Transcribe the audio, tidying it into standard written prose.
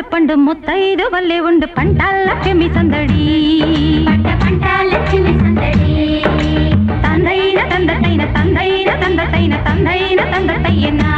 పళ్ళు పండు ముత్తైదు వల్లే ఉండు పంటాల లక్ష్మి సందడి తందైన తందతైన తందైన తందతైన తందైన తందతయ్యనా